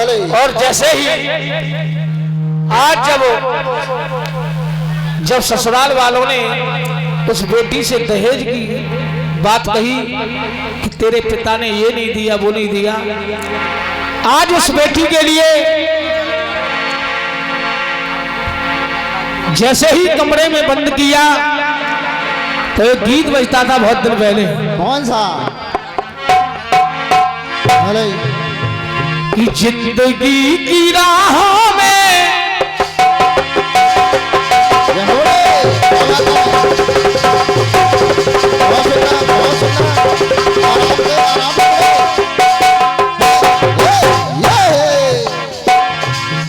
और जैसे ही आज जब ससुराल वालों ने उस बेटी से दहेज की बात कही कि तेरे पिता ने ये नहीं दिया वो नहीं दिया, आज उस बेटी के लिए जैसे ही कमरे में बंद किया तो एक गीत बजता था बहुत दिन पहले। कौन सा? कि जिंदगी की राहों में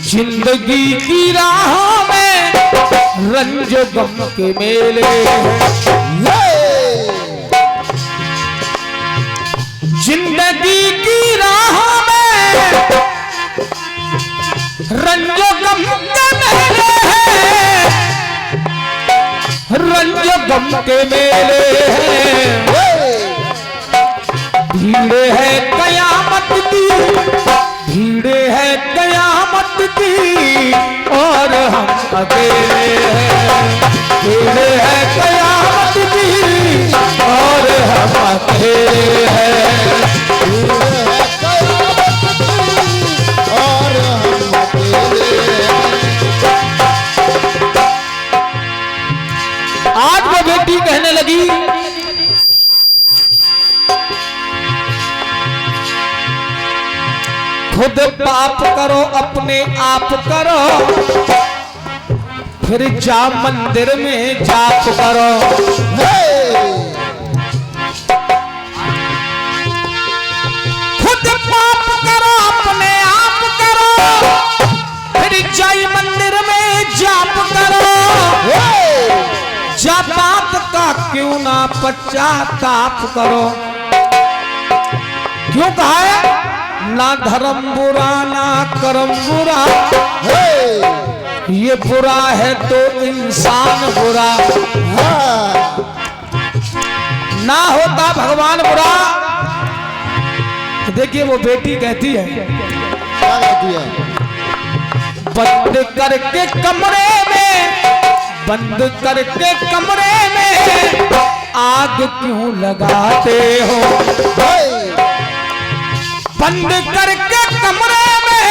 जिंदगी की राहों में रंज गम के मेले जिंदगी की राहों में रंज गम के मेले रंज गम के मेले भीड़ है कयामत की, भीड़ है कयामत की और हम अकेले हैं। भीड़ है कयामत की और हम अकेले हैं। और हम अकेले हैं। आज वो बेटी कहने लगी खुद पाप करो अपने आप करो फिर जा मंदिर में जाप करो। खुद पाप करो अपने आप करो फिर जाई मंदिर में जाप करो। जापात का क्यों ना पश्चाताप करो। क्यों कहा है ना धर्म बुरा ना कर्म बुरा, ये बुरा है तो इंसान बुरा। ना होता भगवान बुरा। देखिए वो बेटी कहती है, क्या कहती है? बंद करके कमरे में, बंद करके कमरे में आग क्यों लगाते हो। बंद करके कमरे में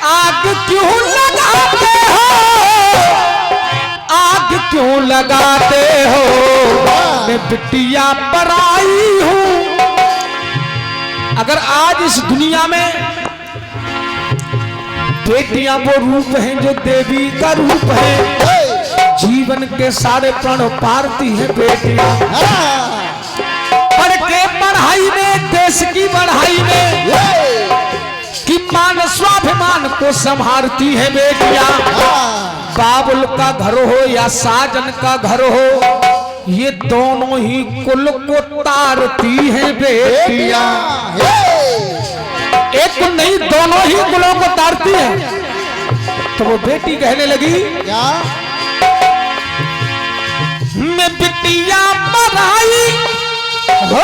आग क्यों लगाते हो, आग क्यों लगाते हो। मैं बिटिया पर आई हूं। अगर आज इस दुनिया में बेटियां वो रूप हैं जो देवी का रूप है, जीवन के सारे प्रण पारती है बेटियां। पढ़ के पढ़ाई में, देश की बढ़ाई में कि मान स्वाभिमान को संभालती है बेटियां। बाबुल का घर हो या साजन का घर हो, ये दोनों ही कुल को तारती हैं बेटियां। एक नहीं दोनों ही कुलों को तारती हैं। तो वो बेटी कहने लगी क्या? मैं बिटिया पढ़ाई हो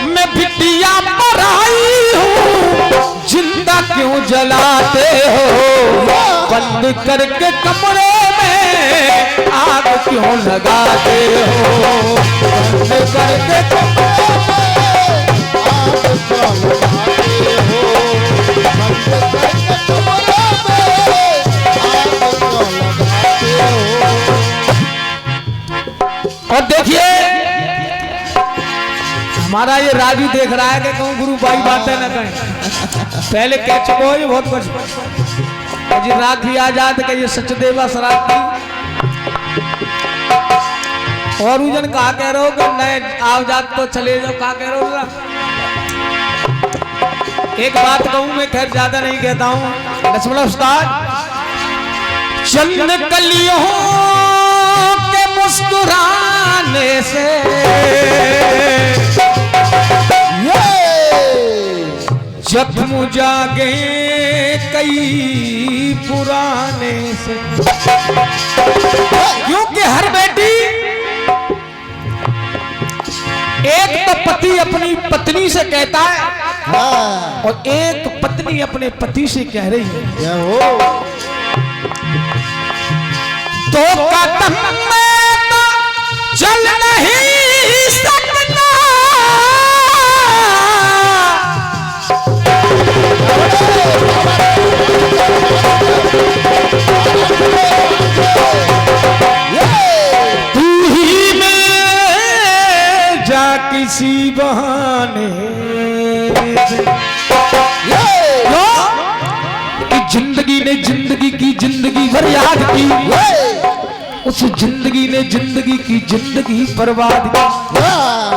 मैं बिटिया पढ़ाई हूँ, जिंदा क्यों जलाते हो। बंद करके कमरे में आग क्यों लगाते हो। बंद करके कमरे में आग क्यों लगाते हो। बंद करके कमरे में आग क्यों लगाते हो। और देखिए हमारा ये राजू देख रहा है कि कहूँ गुरु भाई बातें न कहें। पहले कह चुको हो ये बहुत कुछ जी। राखी आजाद का ये सचदेवा शराब की और उजन कहा कह रहे हो कि नए आओ जात तो चले जाओ। कहा कह रहे हो। एक बात कहूं मैं, खैर ज्यादा नहीं कहता हूं। लक्ष्मण उस्ताद चंद कलियों के मुस्कुराने से जख्म जागे कई पुराने से, क्योंकि हर बेटी, एक तो पति अपनी पत्नी से कहता है हाँ, और एक पत्नी अपने पति से कह रही है क्या हो तो कदम में तो चल नहीं सकता, तू ही में जा किसी बहाने से। कि जिंदगी ने जिंदगी की जिंदगी भर याद की, उस जिंदगी ने जिंदगी की जिंदगी बर्बाद की। हाँ,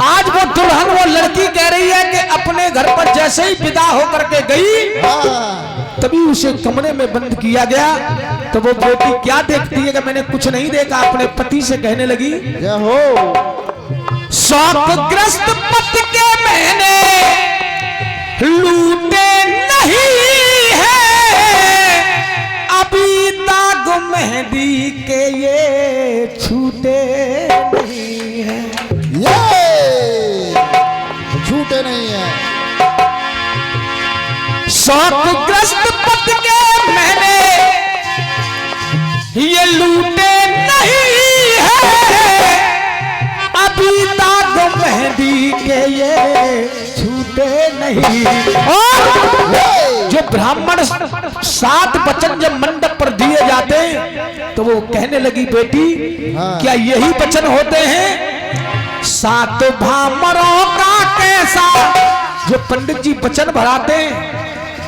आज वो दुल्हन, वो लड़की कह रही है कि अपने घर पर जैसे ही विदा होकर के गई हाँ, तभी उसे कमरे में बंद किया गया। तो वो बेटी क्या देखती है कि मैंने कुछ नहीं देखा, अपने पति से कहने लगी क्या हो शौकग्रस्त पति के मैंने लूटे नहीं है, अभी दाग मेहंदी के ये छूटे नहीं है। ये झूठे नहीं है। शौकग्रस्त पति के मैंने ये लूटे नहीं है, अभी दाग मेहंदी के ये छूटे नहीं। और जो ब्राह्मण 7 वचन जब मंडप पर दिए जाते हैं तो वो कहने लगी बेटी हाँ। क्या यही वचन होते हैं 7 भामरों का कैसा, जो पंडित जी वचन भराते हैं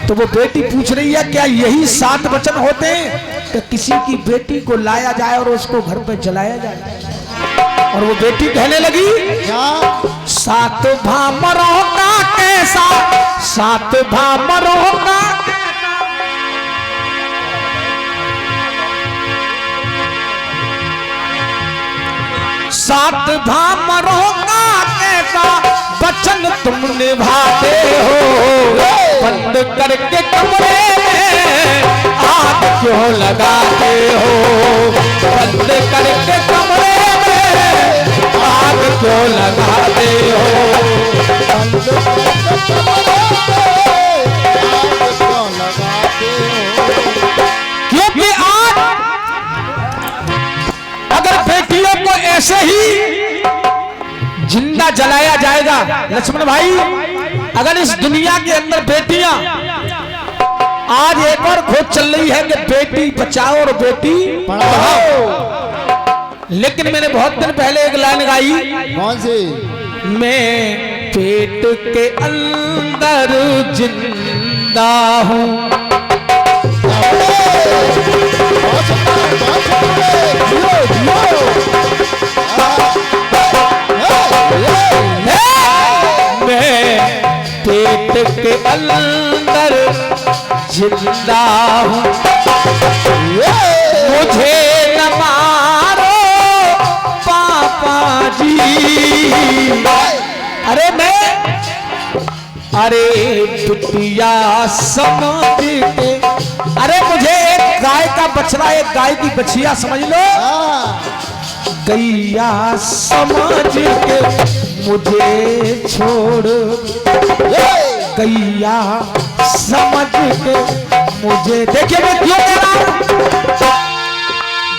तो वो बेटी पूछ रही है क्या यही 7 वचन होते हैं कि किसी की बेटी को लाया जाए और उसको घर पे जलाया जाए। और वो बेटी कहने लगी क्या 7 भामरों का कैसा, 7 भामरों का 7 भामरों का कैसा वचन तुम निभाते हो, बंद करके कमरे में आग क्यों लगाते हो, बंद करके कमरे में आग क्यों लगाते हो। क्यों लगाते हो। क्योंकि आज अगर बेटियों को ऐसे ही जिंदा जलाया जाएगा, लक्ष्मण भाई, अगर इस दुनिया के अंदर बेटियां, आज एक और खोज चल रही है कि बेटी बचाओ और बेटी पढ़ाओ, लेकिन मैंने बहुत दिन पहले एक लाइन गाई, कौन सी मैं पेट के अंदर जिंदा हूँ, मैं पेट के अंदर जिंदा हूँ, मुझे न मारो पापा जी। अरे मैं, अरे बिटिया समझ के, अरे मुझे एक गाय का बछड़ा, एक गाय की बछिया समझ लो, गैया समझ के मुझे छोड़, गैया समझ के मुझे। देखिए मैं क्यों कह रहा हूं,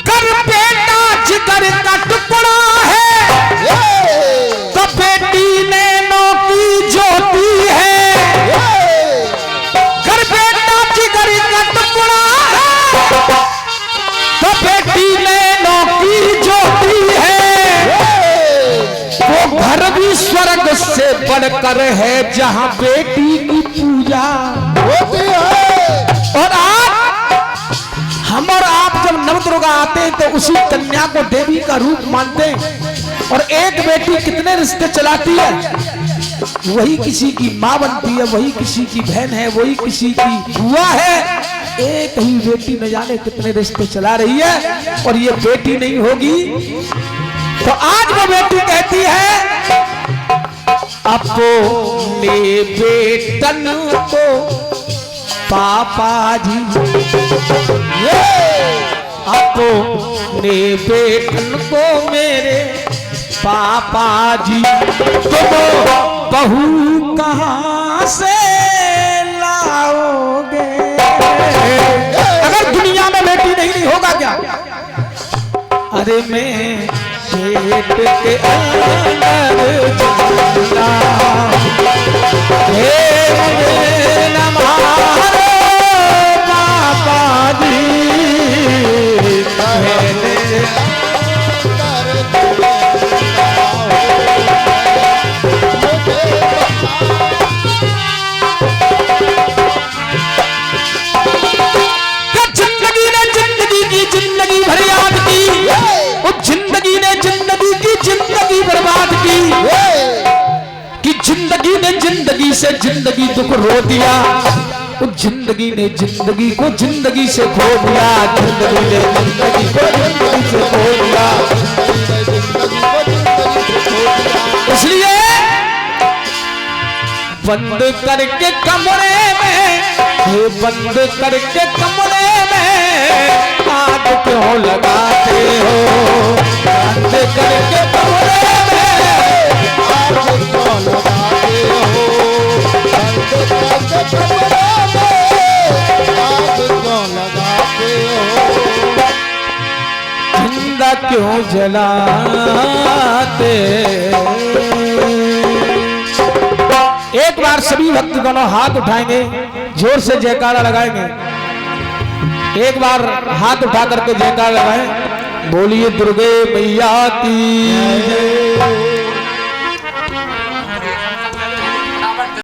कर बेटा जिगर का टुकड़ा है, तो बेटी नैनों की ज्योति है, कर बेटा जिगर का टुकड़ा है, तो बेटी नैनों की ज्योति है, वो घर भी स्वर्ग से बढ़कर है जहां बेटी की पूजा होती है। और आज हम और आप जब नवदुर्गा आते हैं तो उसी कन्या को देवी का रूप मानते हैं, और एक बेटी कितने रिश्ते चलाती है, वही किसी की माँ बनती है, वही किसी की बहन है, वही किसी की बुआ है, एक ही बेटी न जाने कितने रिश्ते चला रही है। और ये बेटी नहीं होगी तो आज वो बेटी कहती है अपने बेटन को पापा जी, अपने बेटन को मेरे पापा जी, तुम बहू कहाँ से लाओगे? अगर दुनिया में बेटी नहीं होगा क्या? अरे मैं पेट के अंदर जिंदा हे नमारे पापा जी, जिंदगी भर याद की, उस जिंदगी ने जिंदगी की जिंदगी बर्बाद की, कि जिंदगी ने जिंदगी से जिंदगी दुख रो दिया, उस जिंदगी ने जिंदगी को जिंदगी से खो दिया, जिंदगी ने जिंदगी को जिंदगी से खो दिया। इसलिए बंद करके कमरे में, बंद करके कमरे में आग क्यों लगाते हो? बंद करके कमरे में आग क्यों लगाते हो? बंद करके कमरे में आग क्यों लगाते हो? जिंदा क्यों जलाते? एक बार सभी भक्त दोनों हाथ उठाएंगे, जोर से जयकारा लगाएंगे। एक बार हाथ उठा करके जयकारा लगाएं, बोलिए दुर्गे मैया की जय।